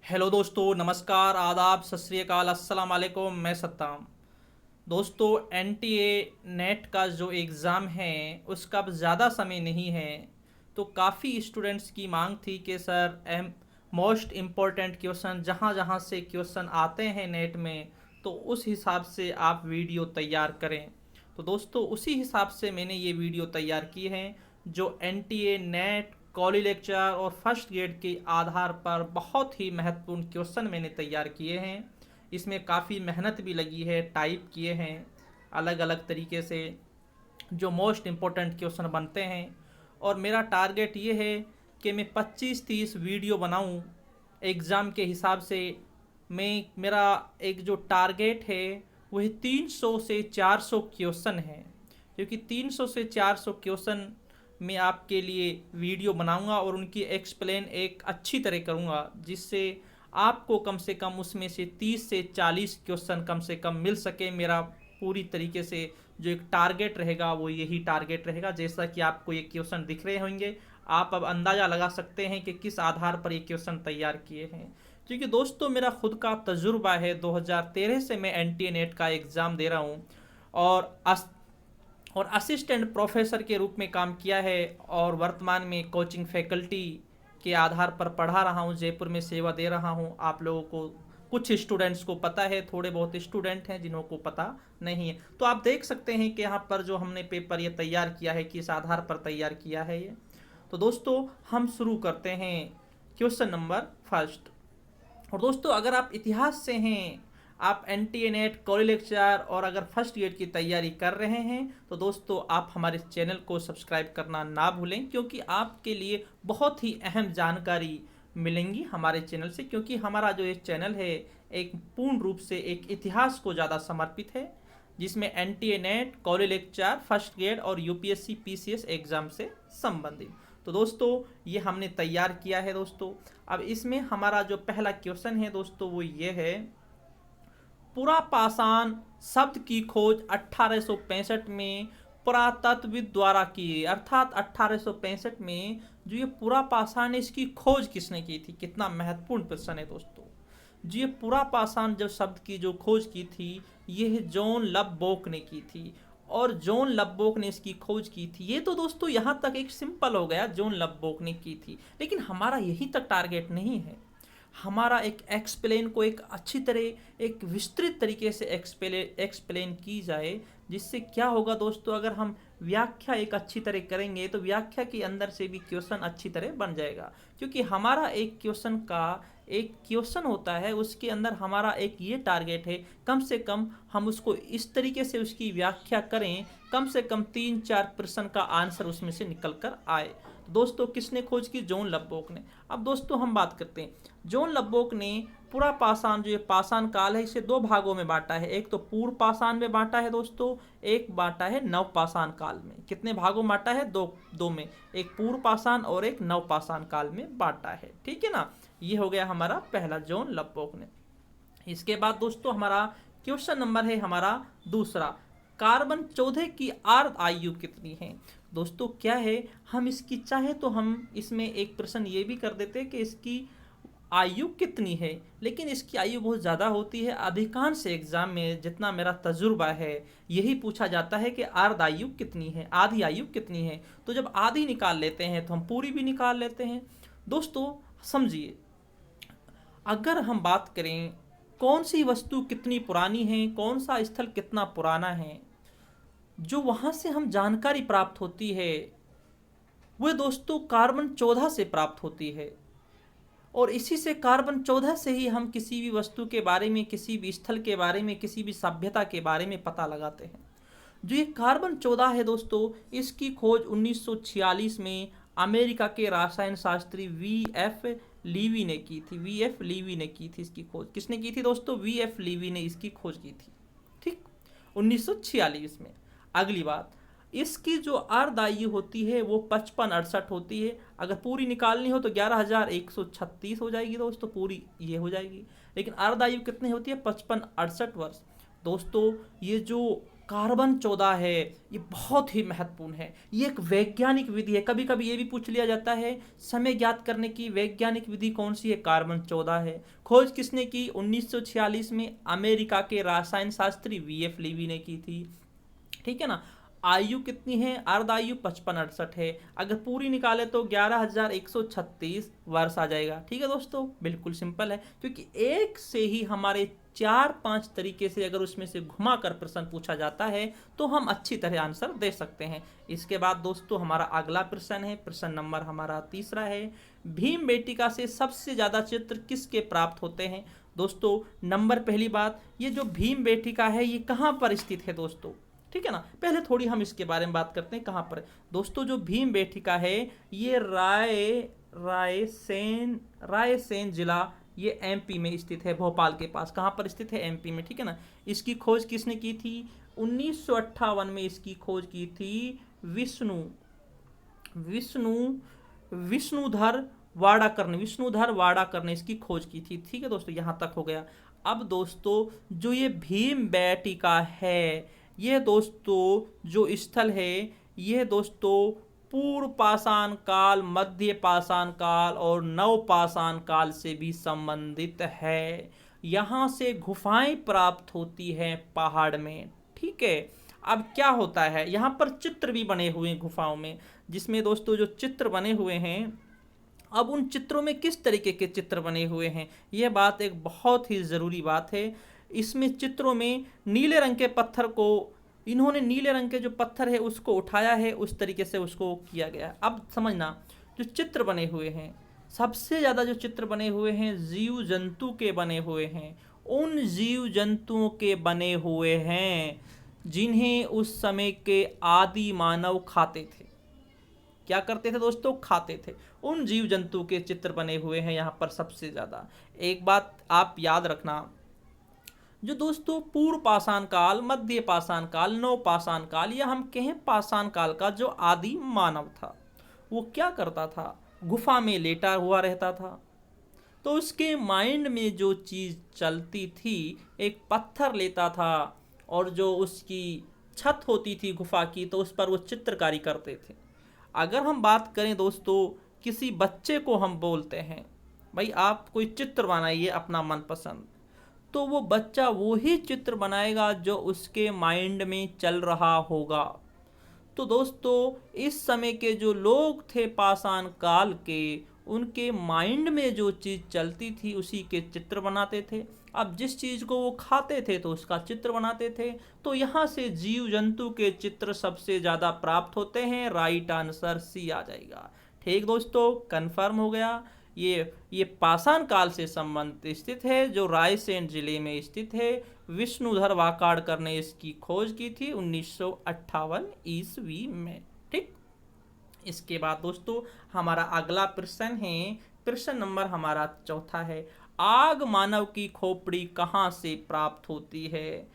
Hello दोस्तों, नमस्कार, आदाब, सत श्री अकाल, अस्सलाम वालेकुम। मैं सत्ताम। दोस्तों, एनटीए नेट का जो एग्ज़ाम है उसका अब ज़्यादा समय नहीं है, तो काफ़ी स्टूडेंट्स की मांग थी कि सर मोस्ट इम्पोर्टेंट क्वेश्चन जहाँ जहाँ से क्वेश्चन आते हैं नेट में, तो उस हिसाब से आप वीडियो तैयार करें। तो दोस्तों, उसी हिसाब से मैंने ये वीडियो तैयार की है, जो एनटीए नेट कॉली लेक्चर और फर्स्ट ग्रेड के आधार पर बहुत ही महत्वपूर्ण क्वेश्चन मैंने तैयार किए हैं। इसमें काफ़ी मेहनत भी लगी है, टाइप किए हैं अलग अलग तरीके से जो मोस्ट इम्पोर्टेंट क्वेश्चन बनते हैं। और मेरा टारगेट ये है कि मैं 25-30 वीडियो बनाऊं एग्ज़ाम के हिसाब से। मेरा एक जो टारगेट है वही 300 से 400 क्वेश्चन है, क्योंकि 300 से 400 क्वेश्चन मैं आपके लिए वीडियो बनाऊंगा और उनकी एक्सप्लेन एक अच्छी तरह करूंगा, जिससे आपको कम से कम उसमें से 30 से 40 क्वेश्चन कम से कम मिल सके। मेरा पूरी तरीके से जो एक टारगेट रहेगा वो यही टारगेट रहेगा। जैसा कि आपको ये क्वेश्चन दिख रहे होंगे, आप अब अंदाज़ा लगा सकते हैं कि किस आधार पर ये क्वेश्चन तैयार किए हैं। क्योंकि दोस्तों, मेरा खुद का तजुर्बा है, 2013 से मैं एनटीए नेट का एग्ज़ाम दे रहा हूँ और असिस्टेंट प्रोफेसर के रूप में काम किया है, और वर्तमान में कोचिंग फैकल्टी के आधार पर पढ़ा रहा हूँ, जयपुर में सेवा दे रहा हूँ। आप लोगों को कुछ स्टूडेंट्स को पता है, थोड़े बहुत स्टूडेंट हैं जिन्हों को पता नहीं है। तो आप देख सकते हैं कि यहाँ पर जो हमने पेपर ये तैयार किया है, किस आधार पर तैयार किया है ये। तो दोस्तों, हम शुरू करते हैं क्वेश्चन नंबर फर्स्ट। और दोस्तों, अगर आप इतिहास से हैं, आप एनटीए नेट कॉली लेक्चर और अगर फर्स्ट ग्रेड की तैयारी कर रहे हैं, तो दोस्तों आप हमारे चैनल को सब्सक्राइब करना ना भूलें, क्योंकि आपके लिए बहुत ही अहम जानकारी मिलेंगी हमारे चैनल से। क्योंकि हमारा जो ये चैनल है एक पूर्ण रूप से एक इतिहास को ज़्यादा समर्पित है, जिसमें एनटीए नेट कॉली लेक्चर फर्स्ट ग्रेड और यूपीएससी पीसीएस एग्ज़ाम से संबंधित। तो दोस्तों, ये हमने तैयार किया है दोस्तों। अब इसमें हमारा जो पहला क्वेश्चन है दोस्तों वो ये है, पुरापाषाण शब्द की खोज 1865 में पुरातत्वविद द्वारा की गई। अर्थात 1865 में जो ये पुरापाषाण है इसकी खोज किसने की थी। कितना महत्वपूर्ण प्रश्न है दोस्तों। जो ये पुरापाषाण जब शब्द की जो खोज की थी, ये जॉन लबबॉक ने की थी, और जॉन लबबॉक ने इसकी खोज की थी। ये तो दोस्तों यहाँ तक एक सिंपल हो गया, जॉन लबबॉक ने की थी। लेकिन हमारा यही तक टारगेट नहीं है। हमारा एक एक्सप्लेन को एक अच्छी तरह एक विस्तृत तरीके से एक्सप्लेन की जाए, जिससे क्या होगा दोस्तों, अगर हम व्याख्या एक अच्छी तरह करेंगे तो व्याख्या के अंदर से भी क्वेश्चन अच्छी तरह बन जाएगा। क्योंकि हमारा एक क्वेश्चन का एक क्वेश्चन होता है, उसके अंदर हमारा एक ये टारगेट है, कम से कम हम उसको इस तरीके से उसकी व्याख्या करें, कम से कम 3-4 प्रश्न का आंसर उसमें से निकल कर आए। दोस्तों, किसने खोज की? जॉन लबबॉक ने। अब दोस्तों हम बात करते हैं, जॉन लबबॉक ने पूरा पाषाण जो ये पाषाण काल है इसे दो भागों में बांटा है। एक तो पूर्व पाषाण में बांटा है दोस्तों, एक बांटा है नव पाषाण काल में। कितने भागों में बांटा है? दो में। एक पूर्व पाषाण और एक नव पाषाण काल में बांटा है। ठीक है ना। ये हो गया हमारा पहला, जॉन लबबॉक ने। इसके बाद दोस्तों हमारा क्वेश्चन नंबर है हमारा दूसरा, कार्बन 14 की आर्द्र आयु कितनी है। दोस्तों क्या है, हम इसकी चाहे तो हम इसमें एक प्रश्न ये भी कर देते हैं कि इसकी आयु कितनी है, लेकिन इसकी आयु बहुत ज़्यादा होती है। अधिकांश एग्जाम में जितना मेरा तजुर्बा है यही पूछा जाता है कि आर्द्र आयु कितनी है, आधी आयु कितनी है। तो जब आधी निकाल लेते हैं तो हम पूरी भी निकाल लेते हैं। दोस्तों समझिए, अगर हम बात करें कौन सी वस्तु कितनी पुरानी है, कौन सा स्थल कितना पुराना है, जो वहाँ से हम जानकारी प्राप्त होती है वह दोस्तों कार्बन 14 से प्राप्त होती है। और इसी से कार्बन 14 से ही हम किसी भी वस्तु के बारे में, किसी भी स्थल के बारे में, किसी भी सभ्यता के बारे में पता लगाते हैं। जो ये कार्बन 14 है दोस्तों, इसकी खोज 1946 में अमेरिका के रसायन शास्त्री वी.एफ. लीवी ने की थी। वी.एफ. लीवी ने की थी इसकी खोज। किसने की थी दोस्तों? वी.एफ. लीवी ने इसकी खोज की थी। ठीक, 1946 में। अगली बात, इसकी जो अर्ध आयु होती है वो 5568 होती है। अगर पूरी निकालनी हो तो 11,136 हो जाएगी दोस्तों, पूरी ये हो जाएगी। लेकिन अर्ध आयु कितनी होती है? 5568 वर्ष। दोस्तों ये जो कार्बन 14 है, ये बहुत ही महत्वपूर्ण है। ये एक वैज्ञानिक विधि है। कभी कभी ये भी पूछ लिया जाता है समय ज्ञात करने की वैज्ञानिक विधि कौन सी है, कार्बन 14 है। खोज किसने की, 1946 में अमेरिका के रसायन शास्त्री वीएफ लीवी ने की थी। ठीक है ना। आयु कितनी है, अर्ध आयु 5568 है। अगर पूरी निकाले तो 11,136 वर्ष आ जाएगा। ठीक है दोस्तों, बिल्कुल सिंपल है, क्योंकि एक से ही हमारे 4-5 तरीके से अगर उसमें से घुमा कर प्रश्न पूछा जाता है तो हम अच्छी तरह आंसर दे सकते हैं। इसके बाद दोस्तों हमारा अगला प्रश्न है, प्रश्न नंबर हमारा तीसरा है, भीम बेटिका से सबसे ज्यादा चित्र किसके प्राप्त होते हैं। दोस्तों नंबर पहली बात, ये जो भीम बेटिका है ये कहाँ पर स्थित है दोस्तों, ठीक है ना। पहले थोड़ी हम इसके बारे में बात करते हैं कहाँ पर है। दोस्तों जो भीम बेटिका है ये रायसेन जिला, ये एमपी में स्थित है, भोपाल के पास। कहाँ पर स्थित है, एमपी में। ठीक है ना। इसकी खोज किसने की थी, 1958 में इसकी खोज की थी विष्णुधर वाडाकर ने इसकी खोज की थी। ठीक है दोस्तों, यहाँ तक हो गया। अब दोस्तों जो ये भीम बेटिका है, ये दोस्तों जो स्थल है, ये दोस्तों पूर्व पाषाण काल, मध्य पाषाण काल और नव पाषाण काल से भी संबंधित है। यहाँ से गुफाएं प्राप्त होती हैं पहाड़ में। ठीक है। अब क्या होता है, यहाँ पर चित्र भी बने हुए हैं गुफाओं में, जिसमें दोस्तों जो चित्र बने हुए हैं, अब उन चित्रों में किस तरीके के चित्र बने हुए हैं, यह बात एक बहुत ही ज़रूरी बात है। इसमें चित्रों में नीले रंग के पत्थर को, इन्होंने नीले रंग के जो पत्थर है उसको उठाया है, उस तरीके से उसको किया गया है। अब समझना, जो चित्र बने हुए हैं, सबसे ज़्यादा जो चित्र बने हुए हैं जीव जंतु के बने हुए हैं। उन जीव जंतुओं के बने हुए हैं जिन्हें उस समय के आदि मानव खाते थे। क्या करते थे दोस्तों, खाते थे। उन जीव जंतु के चित्र बने हुए हैं यहाँ पर सबसे ज़्यादा। एक बात आप याद रखना, जो दोस्तों पूर्व पाषाण काल, मध्य पाषाण काल, नव पाषाण काल, या हम कहें पाषाण काल का जो आदि मानव था, वो क्या करता था, गुफा में लेटा हुआ रहता था। तो उसके माइंड में जो चीज़ चलती थी, एक पत्थर लेता था और जो उसकी छत होती थी गुफा की, तो उस पर वो चित्रकारी करते थे। अगर हम बात करें दोस्तों, किसी बच्चे को हम बोलते हैं भाई आप कोई चित्र बनाइए अपना मनपसंद, तो वो बच्चा वो ही चित्र बनाएगा जो उसके माइंड में चल रहा होगा। तो दोस्तों इस समय के जो लोग थे पाषाण काल के, उनके माइंड में जो चीज़ चलती थी उसी के चित्र बनाते थे। अब जिस चीज़ को वो खाते थे तो उसका चित्र बनाते थे। तो यहाँ से जीव जंतु के चित्र सबसे ज़्यादा प्राप्त होते हैं। राइट आंसर सी आ जाएगा। ठीक दोस्तों, कंफर्म हो गया। ये पाषाण काल से संबंधित स्थित है, जो रायसेन जिले में स्थित है। विष्णुधर वाकाडकर ने इसकी खोज की थी 1958 ईस्वी में। ठीक। इसके बाद दोस्तों हमारा अगला प्रश्न है, प्रश्न नंबर हमारा चौथा है, आग मानव की खोपड़ी कहाँ से प्राप्त होती है।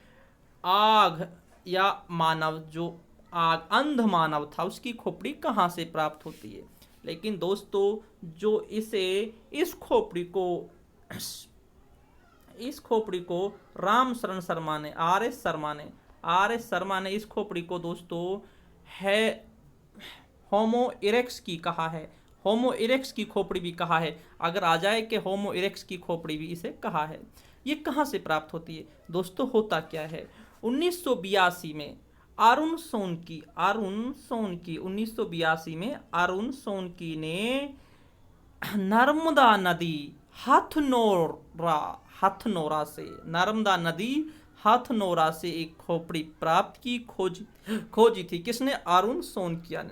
आग या मानव, जो आग अंध मानव था, उसकी खोपड़ी कहाँ से प्राप्त होती है। लेकिन दोस्तों जो इस खोपड़ी को राम शरण शर्मा ने, आर एस शर्मा ने इस खोपड़ी को दोस्तों है होमो इरेक्स की कहा है। होमो इरेक्स की खोपड़ी भी कहा है। अगर आ जाए कि होमो इरेक्स की खोपड़ी भी इसे कहा है। ये कहाँ से प्राप्त होती है दोस्तों, होता क्या है, 1982 में अरुण सोनकी 1982 में अरुण सोनकी ने नर्मदा नदी हथनोरा से एक खोपड़ी प्राप्त की, खोजी थी। किसने, अरुण सोनकिया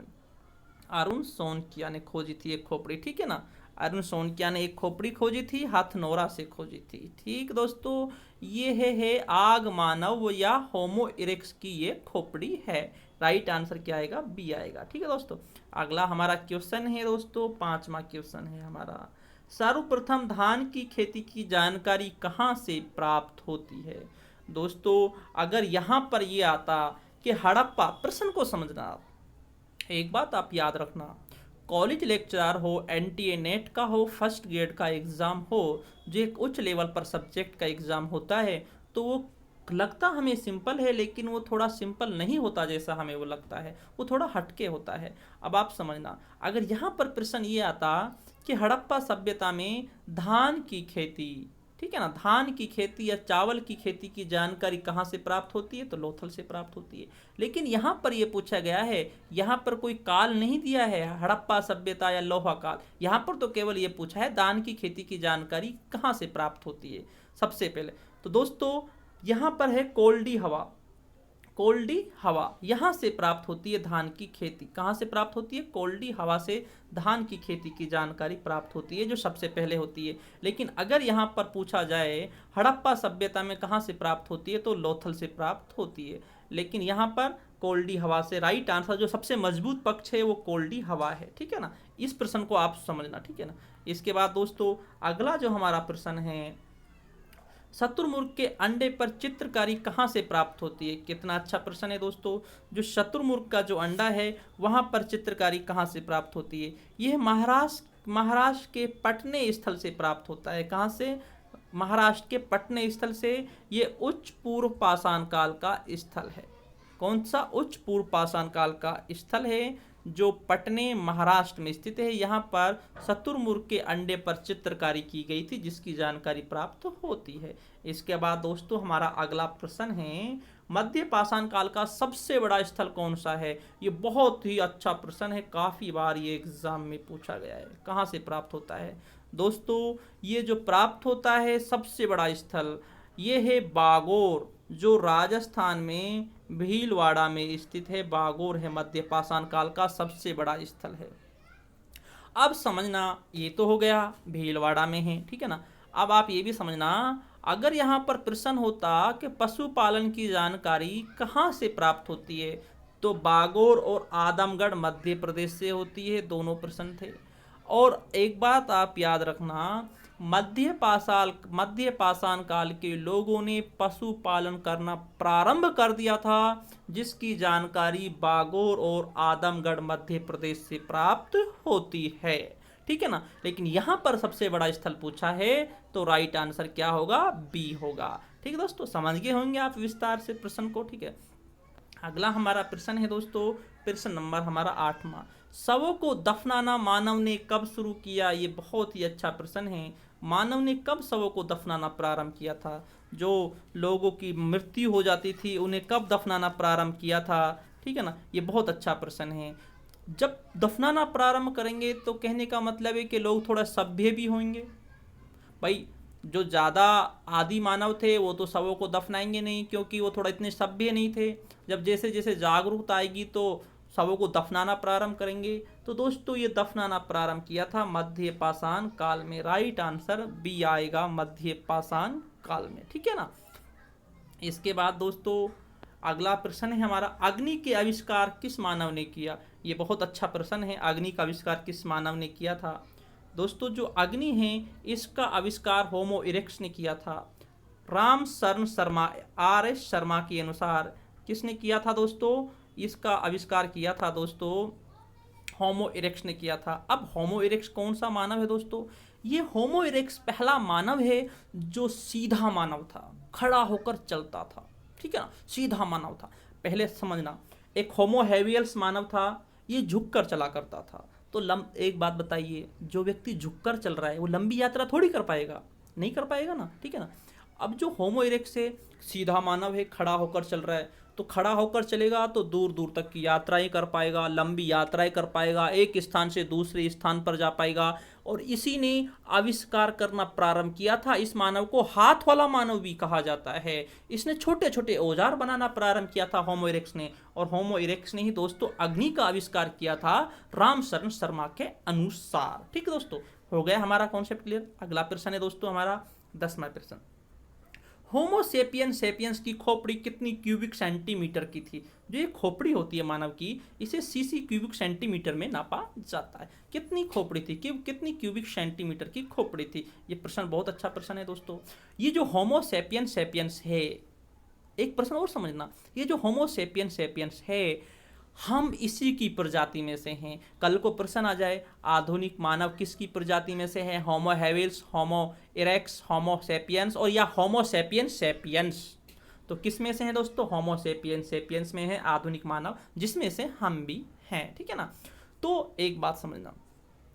ने खोजी थी एक खोपड़ी। ठीक है ना। अरुण सोनकिया ने एक खोपड़ी खोजी थी, हथनोरा से खोजी थी। ठीक दोस्तों, ये है आग मानव या होमो इरेक्स की ये खोपड़ी है। राइट आंसर क्या आएगा, बी आएगा। ठीक है दोस्तों, अगला हमारा क्वेश्चन है दोस्तों, 5वां क्वेश्चन है हमारा, सर्वप्रथम धान की खेती की जानकारी कहाँ से प्राप्त होती है। दोस्तों अगर यहाँ पर ये आता कि हड़प्पा, प्रश्न को समझना, एक बात आप याद रखना, कॉलेज लेक्चरर हो, एनटीए नेट का हो, फर्स्ट ग्रेड का एग्ज़ाम हो, जो एक उच्च लेवल पर सब्जेक्ट का एग्ज़ाम होता है, तो वो लगता हमें सिंपल है, लेकिन वो थोड़ा सिंपल नहीं होता जैसा हमें वो लगता है, वो थोड़ा हटके होता है। अब आप समझना, अगर यहाँ पर प्रश्न ये आता कि हड़प्पा सभ्यता में धान की खेती, ठीक है ना, धान की खेती या चावल की खेती की जानकारी कहाँ से प्राप्त होती है, तो लोथल से प्राप्त होती है। लेकिन यहाँ पर ये पूछा गया है, यहाँ पर कोई काल नहीं दिया है हड़प्पा सभ्यता या लोहा काल, यहाँ पर तो केवल ये पूछा है धान की खेती की जानकारी कहाँ से प्राप्त होती है सबसे पहले। तो दोस्तों यहाँ पर है कोल्डी हवा, कोल्डी हवा यहाँ से प्राप्त होती है धान की खेती। कहाँ से प्राप्त होती है? कोल्डी हवा से धान की खेती की जानकारी प्राप्त होती है, जो सबसे पहले होती है। लेकिन अगर यहाँ पर पूछा जाए हड़प्पा सभ्यता में कहाँ से प्राप्त होती है, तो लोथल से प्राप्त होती है। लेकिन यहाँ पर कोल्डी हवा से राइट आंसर, जो सबसे मजबूत पक्ष है वो कोल्डी हवा है, ठीक है ना। इस प्रश्न को आप समझना, ठीक है ना। इसके बाद दोस्तों अगला जो हमारा प्रश्न है, शतुरमुर्ग के अंडे पर चित्रकारी कहाँ से प्राप्त होती है? कितना अच्छा प्रश्न है दोस्तों। जो शतुरमुर्ग का जो अंडा है वहाँ पर चित्रकारी कहाँ से प्राप्त होती है? यह महाराष्ट्र के पटने स्थल से प्राप्त होता है। कहाँ से? महाराष्ट्र के पटने स्थल से। ये उच्च पूर्व पाषाण काल का स्थल है। कौन सा? उच्च पूर्व पाषाण काल का स्थल है जो पटने महाराष्ट्र में स्थित है। यहाँ पर शतुरमुर्ग के अंडे पर चित्रकारी की गई थी, जिसकी जानकारी प्राप्त होती है। इसके बाद दोस्तों हमारा अगला प्रश्न है, मध्य पाषाण काल का सबसे बड़ा स्थल कौन सा है? ये बहुत ही अच्छा प्रश्न है, काफी बार ये एग्जाम में पूछा गया है। कहाँ से प्राप्त होता है दोस्तों? ये जो प्राप्त होता है सबसे बड़ा स्थल, ये है बागोर, जो राजस्थान में भीलवाड़ा में स्थित है। बागोर है मध्य पाषाण काल का सबसे बड़ा स्थल है। अब समझना, ये तो हो गया भीलवाड़ा में है, ठीक है ना। अब आप ये भी समझना, अगर यहाँ पर प्रश्न होता कि पशुपालन की जानकारी कहाँ से प्राप्त होती है, तो बागोर और आदमगढ़ मध्य प्रदेश से होती है। दोनों प्रश्न थे। और एक बात आप याद रखना, मध्य पाषाण काल के लोगों ने पशुपालन करना प्रारंभ कर दिया था, जिसकी जानकारी बागोर और आदमगढ़ मध्य प्रदेश से प्राप्त होती है, ठीक है ना। लेकिन यहाँ पर सबसे बड़ा स्थल पूछा है, तो राइट आंसर क्या होगा? बी होगा। ठीक है दोस्तों, समझ गए होंगे आप विस्तार से प्रश्न को, ठीक है। अगला हमारा प्रश्न है दोस्तों, प्रश्न नंबर हमारा 8वां, शवों को दफनाना मानव ने कब शुरू किया? ये बहुत ही अच्छा प्रश्न है। मानव ने कब शवों को दफनाना प्रारंभ किया था? जो लोगों की मृत्यु हो जाती थी उन्हें कब दफनाना प्रारंभ किया था? ठीक है ना, ये बहुत अच्छा प्रश्न है। जब दफनाना प्रारंभ करेंगे तो कहने का मतलब है कि लोग थोड़ा सभ्य भी होंगे। भाई जो ज़्यादा आदि मानव थे वो तो शवों को दफनाएंगे नहीं, क्योंकि वो थोड़ा इतने सभ्य नहीं थे। जब जैसे जैसे जागरूकता आएगी तो शवों को दफनाना प्रारंभ करेंगे। तो दोस्तों ये दफनाना प्रारंभ किया था मध्य पाषाण काल में। राइट आंसर बी आएगा, मध्य पाषाण काल में, ठीक है ना। इसके बाद दोस्तों अगला प्रश्न है हमारा, अग्नि के आविष्कार किस मानव ने किया? ये बहुत अच्छा प्रश्न है, अग्नि का आविष्कार किस मानव ने किया था? दोस्तों जो अग्नि है इसका आविष्कार होमो इरेक्टस ने किया था। राम शरण शर्मा, RS शर्मा के अनुसार किसने किया था दोस्तों? इसका आविष्कार किया था दोस्तों होमो इरेक्टस ने किया था। अब होमो इरेक्टस कौन सा मानव है दोस्तों? ये होमो इरेक्टस पहला मानव है जो सीधा मानव था, खड़ा होकर चलता था, ठीक है ना, सीधा मानव था। पहले समझना, एक होमो हेवियल्स मानव था, ये झुककर चला करता था। तो एक बात बताइए, जो व्यक्ति झुककर चल रहा है वो लंबी यात्रा थोड़ी कर पाएगा, नहीं कर पाएगा ना, ठीक है ना। अब जो होमो इरेक्टस है सीधा मानव है, खड़ा होकर चल रहा है, तो खड़ा होकर चलेगा तो दूर दूर तक की यात्राएं कर पाएगा, लंबी यात्राएं कर पाएगा, एक स्थान से दूसरे स्थान पर जा पाएगा। और इसी ने आविष्कार करना प्रारंभ किया था। इस मानव को हाथ वाला मानव भी कहा जाता है। इसने छोटे छोटे औजार बनाना प्रारंभ किया था होमो इरेक्टस ने। और होमो इरेक्टस ने ही दोस्तों अग्नि का आविष्कार किया था रामशरण शर्मा के अनुसार। ठीक है दोस्तों, हो गया हमारा कॉन्सेप्ट क्लियर। अगला प्रश्न है दोस्तों हमारा 10वां प्रश्न, होमो सेपियंस की खोपड़ी कितनी क्यूबिक सेंटीमीटर की थी? जो ये खोपड़ी होती है मानव की, इसे सीसी क्यूबिक सेंटीमीटर में नापा जाता है। कितनी खोपड़ी थी, कितनी क्यूबिक सेंटीमीटर की खोपड़ी थी? ये प्रश्न बहुत अच्छा प्रश्न है दोस्तों। ये जो होमो सेपियंस है, एक प्रश्न और समझना, ये जो होमो सेपियंस है हम इसी की प्रजाति में से हैं। कल को प्रश्न आ जाए आधुनिक मानव किसकी प्रजाति में से है, होमो हेविल्स, होमो इरेक्टस, होमो सेपियंस और या होमो सेपियंस। तो किस में से है दोस्तों? होमो सेपियंस, सेपियंस में है आधुनिक मानव, जिसमें से हम भी हैं, ठीक है ना। तो एक बात समझना,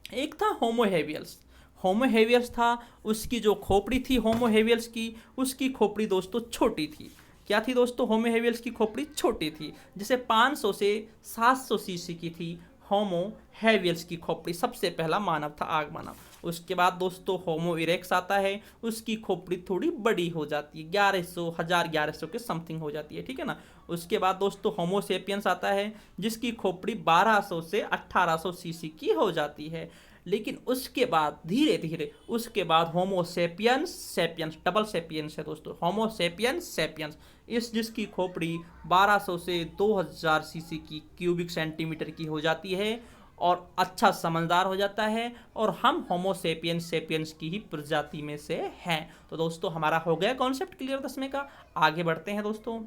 एक था होमो हेवियल्स। होमो हेवियल्स था, उसकी जो खोपड़ी थी होमो हेवियल्स की, उसकी खोपड़ी दोस्तों छोटी थी। क्या थी दोस्तों? होमो हेवियल्स की खोपड़ी छोटी थी, जैसे 500 से 700 सीसी की थी होमो हेवियल्स की खोपड़ी। सबसे पहला मानव था, आग मानव। उसके बाद दोस्तों होमो इरेक्स आता है, उसकी खोपड़ी थोड़ी बड़ी हो जाती है, 1100 1100 के समथिंग हो जाती है, ठीक है ना। उसके बाद दोस्तों होमो सेपियंस आता है, जिसकी खोपड़ी 1200 से 1800 सीसी की हो जाती है। लेकिन उसके बाद धीरे धीरे उसके बाद होमो सेपियंस, सेपियंस डबल सेपियंस है दोस्तों, होमो सेपियंस सेपियंस, इस जिसकी खोपड़ी 1200 से 2000 सीसी की क्यूबिक सेंटीमीटर की हो जाती है और अच्छा समझदार हो जाता है, और हम होमो सेपियंस सेपियंस की ही प्रजाति में से हैं। तो दोस्तों हमारा हो गया कॉन्सेप्ट क्लियर 10वें का। आगे बढ़ते हैं दोस्तों।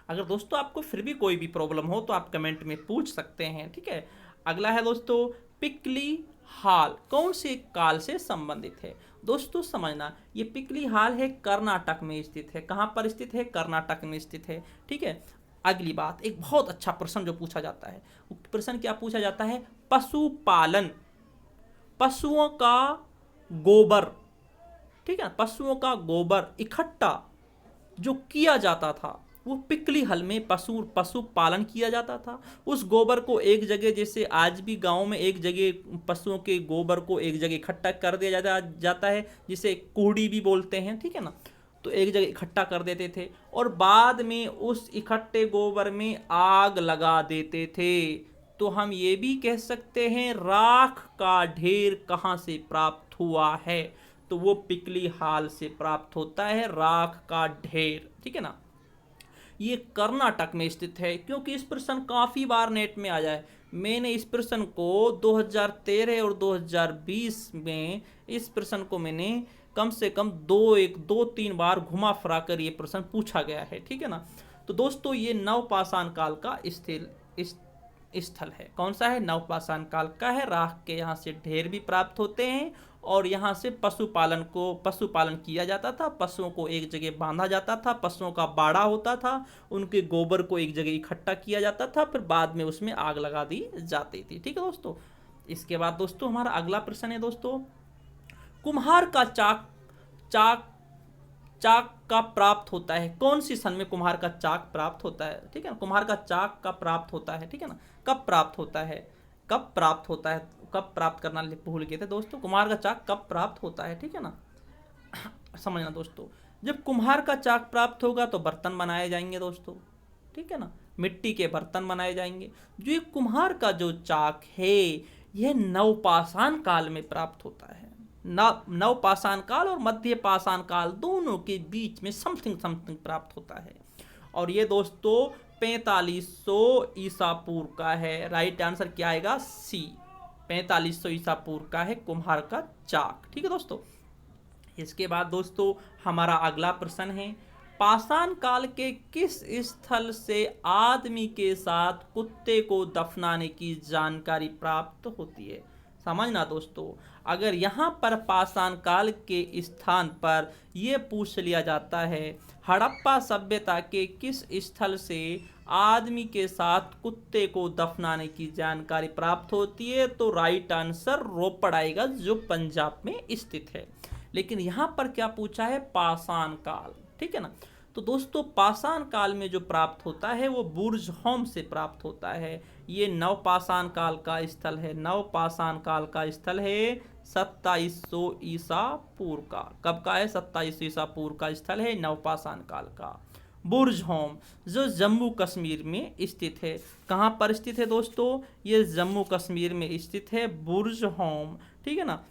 अगर दोस्तों आपको फिर भी कोई भी प्रॉब्लम हो तो आप कमेंट में पूछ सकते हैं, ठीक है। अगला है दोस्तों पिकली हाल, कौन से काल से संबंधित है? दोस्तों समझना, ये पिकली हाल है कर्नाटक में स्थित है। कहाँ पर स्थित है? कर्नाटक में स्थित है, ठीक है। अगली बात, एक बहुत अच्छा प्रश्न जो पूछा जाता है, प्रश्न क्या पूछा जाता है? पशुपालन, पशुओं का गोबर, ठीक है, पशुओं का गोबर इकट्ठा जो किया जाता था, वो पिकली हल में पशु पालन किया जाता था। उस गोबर को एक जगह, जैसे आज भी गांव में एक जगह पशुओं के गोबर को एक जगह इकट्ठा कर दिया जाता है, जिसे कूड़ी भी बोलते हैं, ठीक है ना। तो एक जगह इकट्ठा कर देते थे और बाद में उस इकट्ठे गोबर में आग लगा देते थे। तो हम ये भी कह सकते हैं राख का ढेर कहाँ से प्राप्त हुआ है? तो वो पिकली हाल से प्राप्त होता है, राख का ढेर, ठीक है ना। ये कर्नाटक में स्थित है, क्योंकि इस प्रश्न काफ़ी बार नेट में आया है। मैंने इस प्रश्न को 2013 और 2020 में इस प्रश्न को मैंने कम से कम दो तीन बार घुमा फिरा कर ये प्रश्न पूछा गया है, ठीक है ना। तो दोस्तों ये नवपाषाण काल का स्थल है। कौन सा है? नवपाषाण काल का है। राख के यहाँ से ढेर भी प्राप्त होते हैं और यहाँ से पशुपालन किया जाता था, पशुओं को एक जगह बांधा जाता था, पशुओं का बाड़ा होता था, उनके गोबर को एक जगह इकट्ठा किया जाता था, फिर बाद में उसमें आग लगा दी जाती थी, ठीक है दोस्तों। इसके बाद दोस्तों हमारा अगला प्रश्न है दोस्तों, कुम्हार का चाक चाक का प्राप्त होता है, कौन सी सन में कुम्हार का चाक प्राप्त होता है? ठीक है ना, कुम्हार का चाक का प्राप्त होता है, ठीक है ना। कब प्राप्त होता है? कब प्राप्त होता है? कब प्राप्त करना भूल गए थे दोस्तों, कुम्हार का चाक कब प्राप्त होता है, ठीक है ना। समझना दोस्तों, जब कुम्हार का चाक प्राप्त होगा तो बर्तन बनाए जाएंगे दोस्तों, ठीक है ना, मिट्टी के बर्तन बनाए जाएंगे। जो ये कुम्हार का जो चाक है, यह नवपाषाण काल में प्राप्त होता है। नवपाषाण काल और मध्य पाषाण काल दोनों के बीच में समथिंग प्राप्त होता है। और ये दोस्तों 4500 ईसा पूर्व का है। राइट आंसर क्या आएगा? सी, 4500 ईसा पूर्व का है कुम्हार का चाक, ठीक है दोस्तों। इसके बाद दोस्तों हमारा अगला प्रश्न है, पाषाण काल के किस स्थल से आदमी के साथ कुत्ते को दफनाने की जानकारी प्राप्त होती है? समझना दोस्तों, अगर यहाँ पर पाषाण काल के स्थान पर यह पूछ लिया जाता है हड़प्पा सभ्यता के किस स्थल से आदमी के साथ कुत्ते को दफनाने की जानकारी प्राप्त होती है, तो राइट आंसर रोपड़ आएगा, जो पंजाब में स्थित है। लेकिन यहाँ पर क्या पूछा है? पाषाण काल, ठीक है ना। तो दोस्तों पाषाण काल में जो प्राप्त होता है वो बुर्जहोम से प्राप्त होता है। ये नवपाषाण काल का स्थल है, नवपाषाण काल का स्थल है 2700 ईसा पूर्व का। कब का है? 2700 ईसा पूर्व का स्थल है नवपाषाण काल का। बुर्जहोम जो जम्मू कश्मीर में स्थित है। कहाँ पर स्थित है दोस्तों? ये जम्मू कश्मीर में स्थित है बुर्जहोम, ठीक है ना।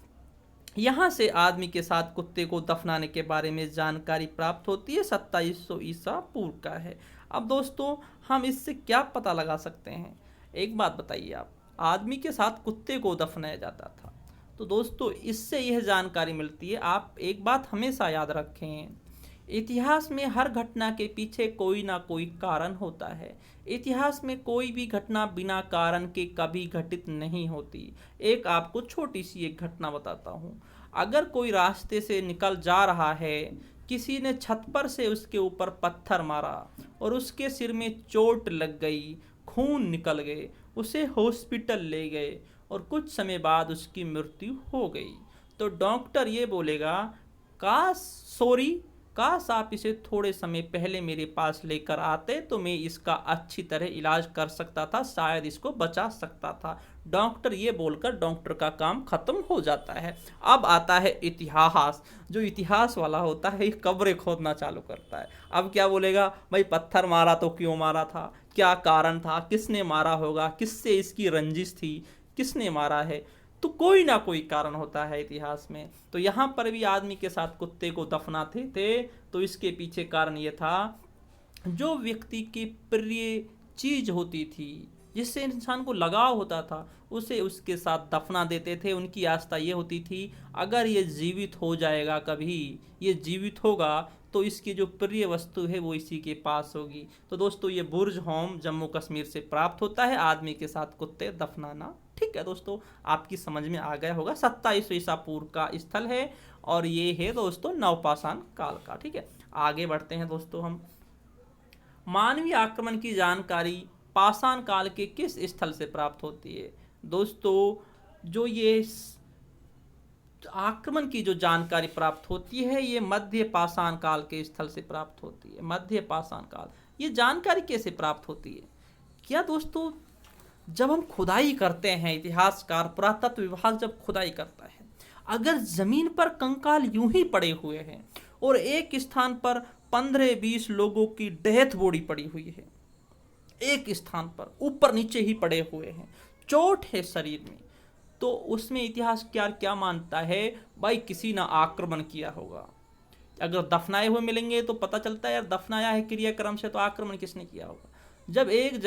यहाँ से आदमी के साथ कुत्ते को दफनाने के बारे में जानकारी प्राप्त होती है, 2700 ईसा पूर्व का है। अब दोस्तों हम इससे क्या पता लगा सकते हैं? एक बात बताइए आप, आदमी के साथ कुत्ते को दफनाया जाता था, तो दोस्तों इससे यह जानकारी मिलती है, आप एक बात हमेशा याद रखें, इतिहास में हर घटना के पीछे कोई ना कोई कारण होता है। इतिहास में कोई भी घटना बिना कारण के कभी घटित नहीं होती। एक आपको छोटी सी एक घटना बताता हूँ। अगर कोई रास्ते से निकल जा रहा है किसी ने छत पर से उसके ऊपर पत्थर मारा और उसके सिर में चोट लग गई, खून निकल गए, उसे हॉस्पिटल ले गए और कुछ समय बाद उसकी मृत्यु हो गई। तो डॉक्टर ये बोलेगा, काश सॉरी, काश आप इसे थोड़े समय पहले मेरे पास लेकर आते तो मैं इसका अच्छी तरह इलाज कर सकता था, शायद इसको बचा सकता था। डॉक्टर ये बोलकर डॉक्टर का काम खत्म हो जाता है। अब आता है इतिहास। जो इतिहास वाला होता है ये कब्रें खोदना चालू करता है। अब क्या बोलेगा, भाई पत्थर मारा तो क्यों मारा था, क्या कारण था, किसने मारा होगा, किससे इसकी रंजिश थी, किसने मारा है। तो कोई ना कोई कारण होता है इतिहास में। तो यहाँ पर भी आदमी के साथ कुत्ते को दफनाते थे तो इसके पीछे कारण ये था, जो व्यक्ति की प्रिय चीज होती थी, जिससे इंसान को लगाव होता था, उसे उसके साथ दफना देते थे। उनकी आस्था ये होती थी, अगर ये जीवित हो जाएगा, कभी ये जीवित होगा तो इसकी जो प्रिय वस्तु है वो इसी के पास होगी। तो दोस्तों ये बुर्ज होम जम्मू कश्मीर से प्राप्त होता है, आदमी के साथ कुत्ते दफनाना। ठीक है दोस्तों, आपकी समझ में आ गया होगा। 27 ईसा पूर्व का स्थल है और ये है दोस्तों नवपाषाण काल का। ठीक है, आगे बढ़ते हैं दोस्तों हम। मानवीय आक्रमण की जानकारी पाषाण काल के किस स्थल से प्राप्त होती है? दोस्तों जो ये आक्रमण की जो जानकारी प्राप्त होती है ये मध्य पाषाण काल के स्थल से प्राप्त होती है। मध्य पाषाण काल, ये जानकारी कैसे प्राप्त होती है? क्या दोस्तों, जब हम खुदाई करते हैं, इतिहासकार पुरातत्व विभाग जब खुदाई करता है, अगर जमीन पर कंकाल यूं ही पड़े हुए हैं और एक स्थान पर 15-20 लोगों की डेथ बॉडी पड़ी हुई है, एक स्थान पर ऊपर नीचे ही पड़े हुए हैं, चोट है शरीर में, तो उसमें इतिहासकार क्या मानता है, भाई किसी ने आक्रमण किया होगा। अगर दफनाए हुए मिलेंगे तो पता चलता है यार दफनाया है क्रियाक्रम से, तो आक्रमण किसने किया होगा। जब एक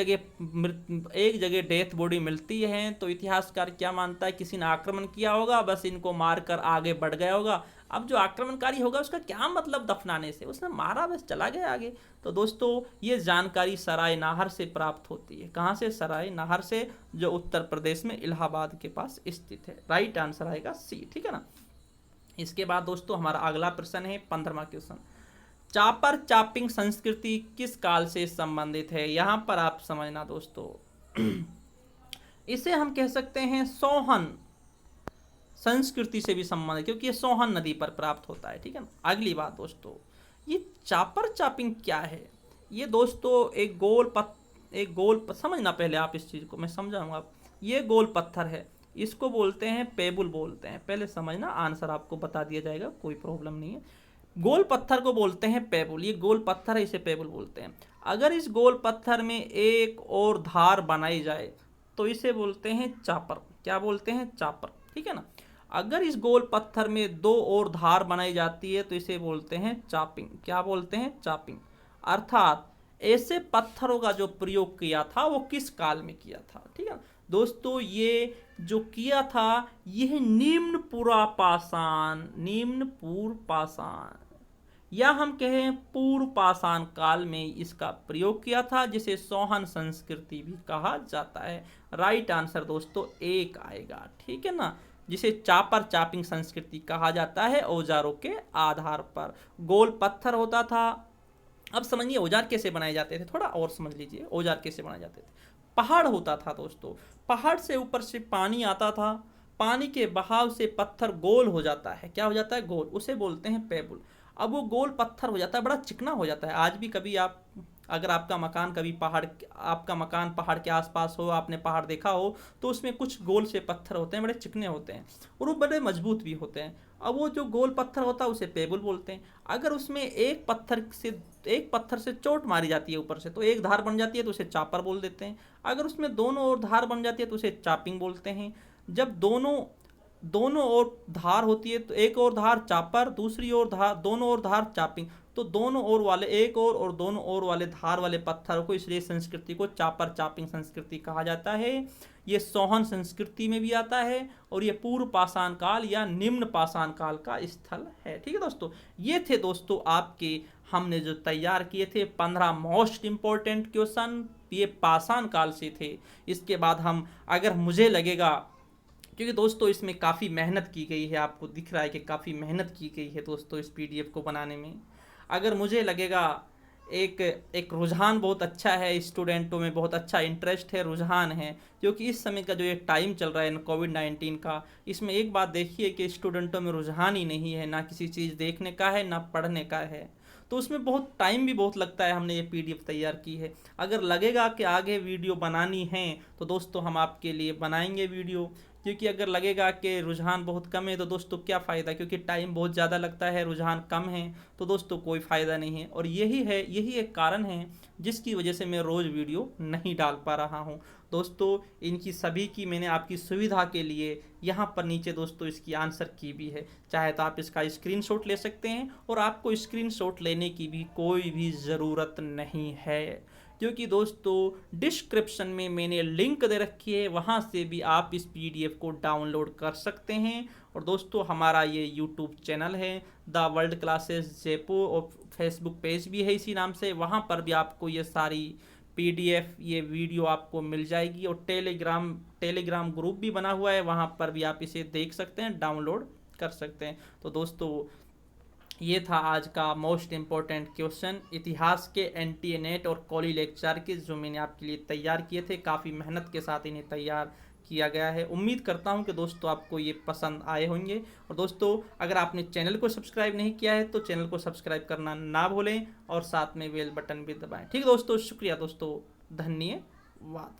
जगह डेथ बॉडी मिलती है तो इतिहासकार क्या मानता है, किसी ने आक्रमण किया होगा, बस इनको मारकर आगे बढ़ गया होगा। अब जो आक्रमणकारी होगा उसका क्या मतलब दफनाने से, उसने मारा बस चला गया आगे। तो दोस्तों ये जानकारी सराय नाहर से प्राप्त होती है। कहाँ से? सराय नाहर से, जो उत्तर प्रदेश में इलाहाबाद के पास स्थित है। राइट आंसर आएगा सी। ठीक है ना। इसके बाद दोस्तों हमारा अगला प्रश्न है 15वां क्वेश्चन, चापर चापिंग संस्कृति किस काल से संबंधित है? यहां पर आप समझना दोस्तों, इसे हम कह सकते हैं सोहन संस्कृति से भी संबंधित, क्योंकि ये सोहन नदी पर प्राप्त होता है। ठीक है ना। अगली बात दोस्तों, ये चापर चापिंग क्या है? ये दोस्तों एक गोल समझना पहले आप इस चीज को, मैं समझाऊंगा। ये गोल पत्थर है, इसको बोलते हैं पेबुल बोलते हैं। पहले समझना, आंसर आपको बता दिया जाएगा, कोई प्रॉब्लम नहीं है। गोल पत्थर को बोलते हैं पेबुल। ये गोल पत्थर है, इसे पेबुल बोलते हैं। अगर इस गोल पत्थर में एक और धार बनाई जाए तो इसे बोलते हैं चापर। क्या बोलते हैं? चापर। ठीक है ना। अगर इस गोल पत्थर में दो और धार बनाई जाती है तो इसे बोलते हैं चापिंग। क्या बोलते हैं? चापिंग। अर्थात ऐसे पत्थरों का जो प्रयोग किया था वो किस काल में किया था? ठीक है दोस्तों, ये जो किया था यह निम्न पूर्व पाषाण या हम कहें पूर्व पाषाण काल में इसका प्रयोग किया था, जिसे सोहन संस्कृति भी कहा जाता है। राइट आंसर दोस्तों एक आएगा। ठीक है ना, जिसे चापर चापिंग संस्कृति कहा जाता है। औजारों के आधार पर गोल पत्थर होता था। अब समझिए औजार कैसे बनाए जाते थे, थोड़ा और समझ लीजिए औजार कैसे बनाए जाते थे। पहाड़ होता था दोस्तों, पहाड़ से ऊपर से पानी आता था, पानी के बहाव से पत्थर गोल हो जाता है। क्या हो जाता है? गोल। उसे बोलते हैं पेबुल। अब वो गोल पत्थर हो जाता है, बड़ा चिकना हो जाता है। आज भी कभी आप, अगर आपका मकान पहाड़ के आसपास हो, आपने पहाड़ देखा हो, तो उसमें कुछ गोल से पत्थर होते हैं, बड़े चिकने होते हैं और वो बड़े मजबूत भी होते हैं। अब वो जो गोल पत्थर होता है उसे पेबुल बोलते हैं। अगर उसमें एक पत्थर से चोट मारी जाती है ऊपर से, तो एक धार बन जाती है तो उसे चापर बोल देते हैं। अगर उसमें दोनों ओर धार बन जाती है तो उसे चापिंग बोलते हैं। जब दोनों ओर धार होती है तो एक ओर धार चापर, दूसरी ओर धार, दोनों ओर धार चापिंग। तो दोनों ओर वाले, एक ओर और दोनों ओर वाले धार वाले पत्थर को, इसलिए संस्कृति को चापर चापिंग संस्कृति कहा जाता है। ये सोहन संस्कृति में भी आता है और ये पूर्व पाषाण काल या निम्न पाषाण काल का स्थल है। ठीक है दोस्तों, ये थे दोस्तों आपके हमने जो तैयार किए थे 15 मोस्ट इंपॉर्टेंट क्वेश्चन, ये पाषाण काल से थे। इसके बाद हम, अगर मुझे लगेगा क्योंकि दोस्तों इसमें काफ़ी मेहनत की गई है, आपको दिख रहा है कि काफ़ी मेहनत की गई है दोस्तों इस पीडीएफ को बनाने में। अगर मुझे लगेगा एक एक रुझान बहुत अच्छा है, स्टूडेंटों में बहुत अच्छा इंटरेस्ट है, रुझान है, क्योंकि इस समय का जो ये टाइम चल रहा है कोविड-19 का, इसमें एक बात देखिए कि स्टूडेंटों में रुझान ही नहीं है, ना किसी चीज़ देखने का है ना पढ़ने का है। तो उसमें बहुत टाइम भी बहुत लगता है। हमने ये पीडीएफ तैयार की है। अगर लगेगा कि आगे वीडियो बनानी है तो दोस्तों हम आपके लिए बनाएंगे वीडियो, क्योंकि अगर लगेगा कि रुझान बहुत कम है तो दोस्तों क्या फ़ायदा, क्योंकि टाइम बहुत ज़्यादा लगता है, रुझान कम है, तो दोस्तों कोई फ़ायदा नहीं है। और यही एक कारण है जिसकी वजह से मैं रोज़ वीडियो नहीं डाल पा रहा हूँ दोस्तों। इनकी सभी की मैंने आपकी सुविधा के लिए यहाँ पर नीचे दोस्तों इसकी आंसर की भी है, चाहे तो आप इसका स्क्रीनशॉट ले सकते हैं, और आपको स्क्रीनशॉट लेने की भी कोई भी ज़रूरत नहीं है, क्योंकि दोस्तों डिस्क्रिप्शन में मैंने लिंक दे रखी है, वहाँ से भी आप इस पीडीएफ को डाउनलोड कर सकते हैं। और दोस्तों हमारा ये यूट्यूब चैनल है द वर्ल्ड क्लासेस जयपुर, और फेसबुक पेज भी है इसी नाम से, वहाँ पर भी आपको ये सारी पीडीएफ ये वीडियो आपको मिल जाएगी। और टेलीग्राम ग्रुप भी बना हुआ है, वहाँ पर भी आप इसे देख सकते हैं, डाउनलोड कर सकते हैं। तो दोस्तों ये था आज का मोस्ट इम्पोर्टेंट क्वेश्चन, इतिहास के एनटीए-नेट और कॉली लेक्चर के, जो मैंने आपके लिए तैयार किए थे। काफ़ी मेहनत के साथ इन्हें तैयार किया गया है। उम्मीद करता हूं कि दोस्तों आपको ये पसंद आए होंगे। और दोस्तों अगर आपने चैनल को सब्सक्राइब नहीं किया है तो चैनल को सब्सक्राइब करना ना भूलें, और साथ में बेल बटन भी दबाएं। ठीक है दोस्तों, शुक्रिया दोस्तों, धन्यवाद।